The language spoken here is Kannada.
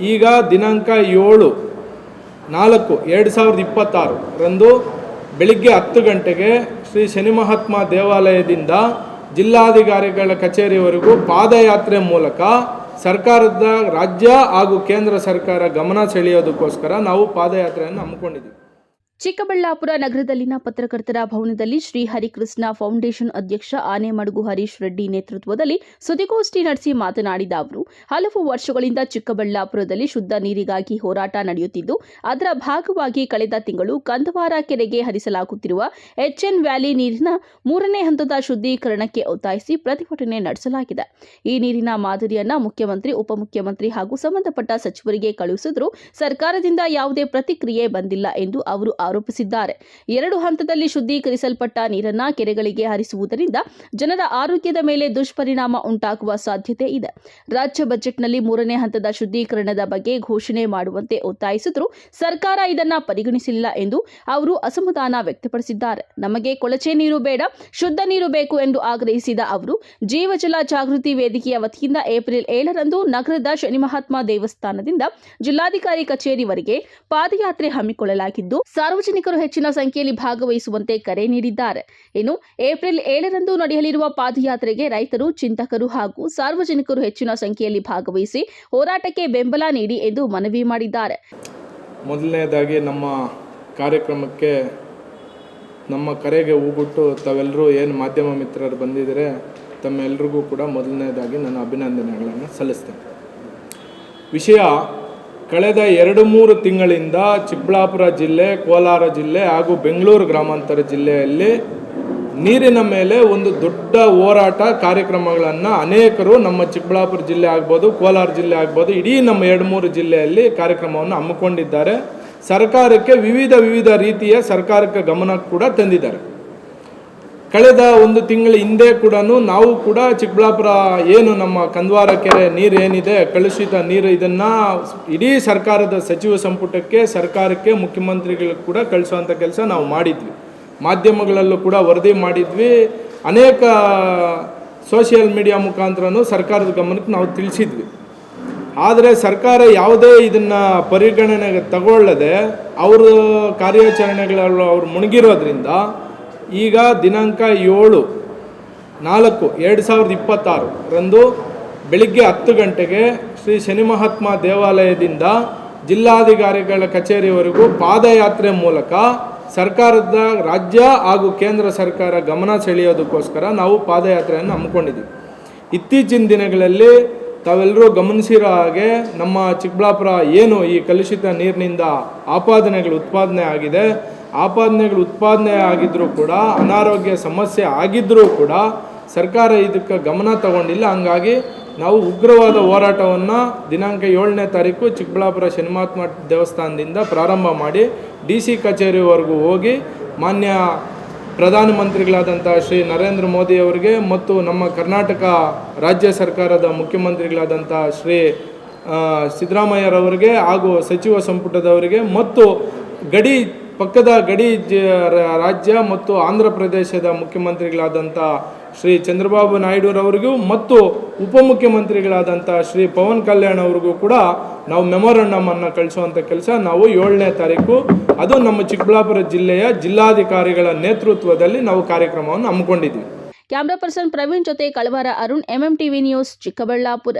ಈಗ ದಿನಾಂಕ 7/4/2026 ಬೆಳಿಗ್ಗೆ 10 ಗಂಟೆಗೆ ಶ್ರೀ ಶನಿ ಮಹಾತ್ಮ ದೇವಾಲಯದಿಂದ ಜಿಲ್ಲಾಧಿಕಾರಿಗಳ ಕಚೇರಿವರೆಗೂ ಪಾದಯಾತ್ರೆ ಮೂಲಕ ಸರ್ಕಾರದ ರಾಜ್ಯ ಹಾಗೂ ಕೇಂದ್ರ ಸರ್ಕಾರ ಗಮನ ಸೆಳೆಯೋದಕ್ಕೋಸ್ಕರ ನಾವು ಪಾದಯಾತ್ರೆಯನ್ನು ಹಮ್ಮಿಕೊಂಡಿದ್ದೀವಿ. ಚಿಕ್ಕಬಳ್ಳಾಪುರ ನಗರದಲ್ಲಿನ ಪತ್ರಕರ್ತರ ಭವನದಲ್ಲಿ ಶ್ರೀ ಹರಿಕೃಷ್ಣ ಫೌಂಡೇಶನ್ ಅಧ್ಯಕ್ಷ ಆನೆಮಡುಗು ಹರೀಶ್ ರೆಡ್ಡಿ ನೇತೃತ್ವದಲ್ಲಿ ಸುದ್ದಿಗೋಷ್ಠಿ ನಡೆಸಿ ಮಾತನಾಡಿದ ಅವರು, ಹಲವು ವರ್ಷಗಳಿಂದ ಚಿಕ್ಕಬಳ್ಳಾಪುರದಲ್ಲಿ ಶುದ್ಧ ನೀರಿಗಾಗಿ ಹೋರಾಟ ನಡೆಯುತ್ತಿದ್ದು, ಅದರ ಭಾಗವಾಗಿ ಕಳೆದ ತಿಂಗಳು ಕಂದವಾರ ಕೆರೆಗೆ ಹರಿಸಲಾಗುತ್ತಿರುವ ಎಚ್ಎನ್ ವ್ಯಾಲಿ ನೀರಿನ 3ನೇ ಹಂತದ ಶುದ್ಧೀಕರಣಕ್ಕೆ ಒತ್ತಾಯಿಸಿ ಪ್ರತಿಭಟನೆ ನಡೆಸಲಾಗಿದೆ. ಈ ನೀರಿನ ಮಾದರಿಯನ್ನು ಮುಖ್ಯಮಂತ್ರಿ, ಉಪಮುಖ್ಯಮಂತ್ರಿ ಹಾಗೂ ಸಂಬಂಧಪಟ್ಟ ಸಚಿವರಿಗೆ ಕಳುಹಿಸಿದರೂ ಸರ್ಕಾರದಿಂದ ಯಾವುದೇ ಪ್ರತಿಕ್ರಿಯೆ ಬಂದಿಲ್ಲ ಎಂದು ಅವರು ಆರೋಪಿಸಿದ್ದಾರೆ. 2 ಹಂತದಲ್ಲಿ ಶುದ್ಧೀಕರಿಸಲ್ಪಟ್ಟ ನೀರನ್ನು ಕೆರೆಗಳಿಗೆ ಹರಿಸುವುದರಿಂದ ಜನರ ಆರೋಗ್ಯದ ಮೇಲೆ ದುಷ್ಪರಿಣಾಮ ಉಂಟಾಗುವ ಸಾಧ್ಯತೆ ಇದೆ. ರಾಜ್ಯ ಬಜೆಟ್ನಲ್ಲಿ 3ನೇ ಹಂತದ ಶುದ್ಧೀಕರಣದ ಬಗ್ಗೆ ಘೋಷಣೆ ಮಾಡುವಂತೆ ಒತ್ತಾಯಿಸಿದರೂ ಸರ್ಕಾರ ಇದನ್ನು ಪರಿಗಣಿಸಿಲ್ಲ ಎಂದು ಅವರು ಅಸಮಾಧಾನ ವ್ಯಕ್ತಪಡಿಸಿದ್ದಾರೆ. ನಮಗೆ ಕೊಳಚೆ ನೀರು ಬೇಡ, ಶುದ್ಧ ನೀರು ಬೇಕು ಎಂದು ಆಗ್ರಹಿಸಿದ ಅವರು, ಜೀವಜಲ ಜಾಗೃತಿ ವೇದಿಕೆಯ ವತಿಯಿಂದ ಏಪ್ರಿಲ್ 7ರಂದು ನಗರದ ಶನಿ ಮಹಾತ್ಮ ದೇವಸ್ಥಾನದಿಂದ ಜಿಲ್ಲಾಧಿಕಾರಿ ಕಚೇರಿವರೆಗೆ ಪಾದಯಾತ್ರೆ ಹಮ್ಮಿಕೊಳ್ಳಲಾಗಿದ್ದು, ಸಾರ್ವಜನಿಕರು ಹೆಚ್ಚಿನ ಸಂಖ್ಯೆಯಲ್ಲಿ ಭಾಗವಹಿಸುವಂತೆ ಕರೆ ನೀಡಿದ್ದಾರೆ. ಇನ್ನು ಏಪ್ರಿಲ್ 7ರಂದು ನಡೆಯಲಿರುವ ಪಾದಯಾತ್ರೆಗೆ ರೈತರು, ಚಿಂತಕರು ಹಾಗೂ ಸಾರ್ವಜನಿಕರು ಹೆಚ್ಚಿನ ಸಂಖ್ಯೆಯಲ್ಲಿ ಭಾಗವಹಿಸಿ ಹೋರಾಟಕ್ಕೆ ಬೆಂಬಲ ನೀಡಿ ಎಂದು ಮನವಿ ಮಾಡಿದ್ದಾರೆ. ಮೊದಲನೇದಾಗಿ ನಮ್ಮ ಕಾರ್ಯಕ್ರಮಕ್ಕೆ ನಮ್ಮ ಕರೆಗೆ ಹೋಗ್ಬಿಟ್ಟು ತಾವೆಲ್ಲರೂ ಏನು ಮಾಧ್ಯಮ ಮಿತ್ರರು ಬಂದಿದ್ದಾರೆ, ತಮ್ಮೆಲ್ಲರಿಗೂ ಕೂಡ ಮೊದಲನೇದಾಗಿ ನನ್ನ ಅಭಿನಂದನೆಗಳನ್ನು ಸಲ್ಲಿಸ್ತೇನೆ. ವಿಷಯ, ಕಳೆದ 2-3 ತಿಂಗಳಿಂದ ಚಿಕ್ಕಬಳ್ಳಾಪುರ ಜಿಲ್ಲೆ, ಕೋಲಾರ ಜಿಲ್ಲೆ ಹಾಗೂ ಬೆಂಗಳೂರು ಗ್ರಾಮಾಂತರ ಜಿಲ್ಲೆಯಲ್ಲಿ ನೀರಿನ ಮೇಲೆ ಒಂದು ದೊಡ್ಡ ಹೋರಾಟ ಕಾರ್ಯಕ್ರಮಗಳನ್ನು ಅನೇಕರು ನಮ್ಮ ಚಿಕ್ಕಬಳ್ಳಾಪುರ ಜಿಲ್ಲೆ ಆಗ್ಬೋದು, ಕೋಲಾರ ಜಿಲ್ಲೆ ಆಗ್ಬೋದು, ಇಡೀ ನಮ್ಮ 2-3 ಜಿಲ್ಲೆಯಲ್ಲಿ ಕಾರ್ಯಕ್ರಮವನ್ನು ಹಮ್ಮಿಕೊಂಡಿದ್ದಾರೆ. ಸರ್ಕಾರಕ್ಕೆ ವಿವಿಧ ರೀತಿಯ ಸರ್ಕಾರಕ್ಕೆ ಗಮನ ಕೂಡ ತಂದಿದ್ದಾರೆ. ಕಳೆದ 1 ತಿಂಗಳ ಹಿಂದೆ ಕೂಡ ನಾವು ಕೂಡ ಚಿಕ್ಕಬಳ್ಳಾಪುರ ಏನು ನಮ್ಮ ಕಂದವಾರ ಕೆರೆ ನೀರು ಏನಿದೆ, ಕಲುಷಿತ ನೀರು, ಇದನ್ನು ಇಡೀ ಸರ್ಕಾರದ ಸಚಿವ ಸಂಪುಟಕ್ಕೆ, ಸರ್ಕಾರಕ್ಕೆ, ಮುಖ್ಯಮಂತ್ರಿಗಳಿಗೆ ಕೂಡ ಕಳಿಸುವಂಥ ಕೆಲಸ ನಾವು ಮಾಡಿದ್ವಿ. ಮಾಧ್ಯಮಗಳಲ್ಲೂ ಕೂಡ ವರದಿ ಮಾಡಿದ್ವಿ. ಅನೇಕ ಸೋಷಿಯಲ್ ಮೀಡಿಯಾ ಮುಖಾಂತರನೂ ಸರ್ಕಾರದ ಗಮನಕ್ಕೆ ನಾವು ತಿಳಿಸಿದ್ವಿ. ಆದರೆ ಸರ್ಕಾರ ಯಾವುದೇ ಇದನ್ನು ಪರಿಗಣನೆಗೆ ತಗೊಳ್ಳದೆ ಅವರು ಕಾರ್ಯಾಚರಣೆಗಳಲ್ಲಿ ಅವರು ಮುಳುಗಿರೋದ್ರಿಂದ ಈಗ ದಿನಾಂಕ 7/4/2026 ಬೆಳಿಗ್ಗೆ 10 ಗಂಟೆಗೆ ಶ್ರೀ ಶನಿ ಮಹಾತ್ಮ ದೇವಾಲಯದಿಂದ ಜಿಲ್ಲಾಧಿಕಾರಿಗಳ ಕಚೇರಿವರೆಗೂ ಪಾದಯಾತ್ರೆ ಮೂಲಕ ಸರ್ಕಾರದ ರಾಜ್ಯ ಹಾಗೂ ಕೇಂದ್ರ ಸರ್ಕಾರ ಗಮನ ಸೆಳೆಯೋದಕ್ಕೋಸ್ಕರ ನಾವು ಪಾದಯಾತ್ರೆಯನ್ನು ಹಮ್ಮಿಕೊಂಡಿದ್ದೀವಿ. ಇತ್ತೀಚಿನ ದಿನಗಳಲ್ಲಿ ತಾವೆಲ್ಲರೂ ಗಮನಿಸಿರೋ ಹಾಗೆ ನಮ್ಮ ಚಿಕ್ಕಬಳ್ಳಾಪುರ ಏನು ಈ ಕಲುಷಿತ ನೀರಿನಿಂದ ಆಪಾದನೆಗಳು ಉತ್ಪಾದನೆ ಆಗಿದೆ, ಆಪಾದನೆಗಳು ಉತ್ಪಾದನೆ ಆಗಿದ್ದರೂ ಕೂಡ, ಅನಾರೋಗ್ಯ ಸಮಸ್ಯೆ ಆಗಿದ್ದರೂ ಕೂಡ ಸರ್ಕಾರ ಇದಕ್ಕೆ ಗಮನ ತಗೊಂಡಿಲ್ಲ. ಹಂಗಾಗಿ ನಾವು ಉಗ್ರವಾದ ಹೋರಾಟವನ್ನು ದಿನಾಂಕ 7ನೇ ತಾರೀಕು ಚಿಕ್ಕಬಳ್ಳಾಪುರ ಶನಿ ಮಹಾತ್ಮ ದೇವಸ್ಥಾನದಿಂದ ಪ್ರಾರಂಭ ಮಾಡಿ DC ಕಚೇರಿವರೆಗೂ ಹೋಗಿ ಮಾನ್ಯ ಪ್ರಧಾನಮಂತ್ರಿಗಳಾದಂಥ ಶ್ರೀ ನರೇಂದ್ರ ಮೋದಿ ಅವರಿಗೆ ಮತ್ತು ನಮ್ಮ ಕರ್ನಾಟಕ ರಾಜ್ಯ ಸರ್ಕಾರದ ಮುಖ್ಯಮಂತ್ರಿಗಳಾದಂಥ ಶ್ರೀ ಸಿದ್ದರಾಮಯ್ಯರವರಿಗೆ ಹಾಗೂ ಸಚಿವ ಸಂಪುಟದವರಿಗೆ ಮತ್ತು ಪಕ್ಕದ ಗಡಿ ರಾಜ್ಯ ಮತ್ತು ಆಂಧ್ರ ಪ್ರದೇಶದ ಮುಖ್ಯಮಂತ್ರಿಗಳಾದಂಥ ಶ್ರೀ ಚಂದ್ರಬಾಬು ನಾಯ್ಡುರವರಿಗೂ ಮತ್ತು ಉಪಮುಖ್ಯಮಂತ್ರಿಗಳಾದಂಥ ಶ್ರೀ ಪವನ್ ಕಲ್ಯಾಣ್ ಅವ್ರಿಗೂ ಕೂಡ ನಾವು ಮೆಮೊರಂಡಮನ್ನು ಕಳಿಸುವಂಥ ಕೆಲಸ ನಾವು 7ನೇ ತಾರೀಕು, ಅದು ನಮ್ಮ ಚಿಕ್ಕಬಳ್ಳಾಪುರ ಜಿಲ್ಲೆಯ ಜಿಲ್ಲಾಧಿಕಾರಿಗಳ ನೇತೃತ್ವದಲ್ಲಿ ನಾವು ಕಾರ್ಯಕ್ರಮವನ್ನು ಹಮ್ಮಿಕೊಂಡಿದ್ವಿ. ಕ್ಯಾಮರಾ ಪರ್ಸನ್ ಪ್ರವೀಣ್ ಜೊತೆ ಕಳವಾರ ಅರುಣ್, MMTV ನ್ಯೂಸ್, ಚಿಕ್ಕಬಳ್ಳಾಪುರ.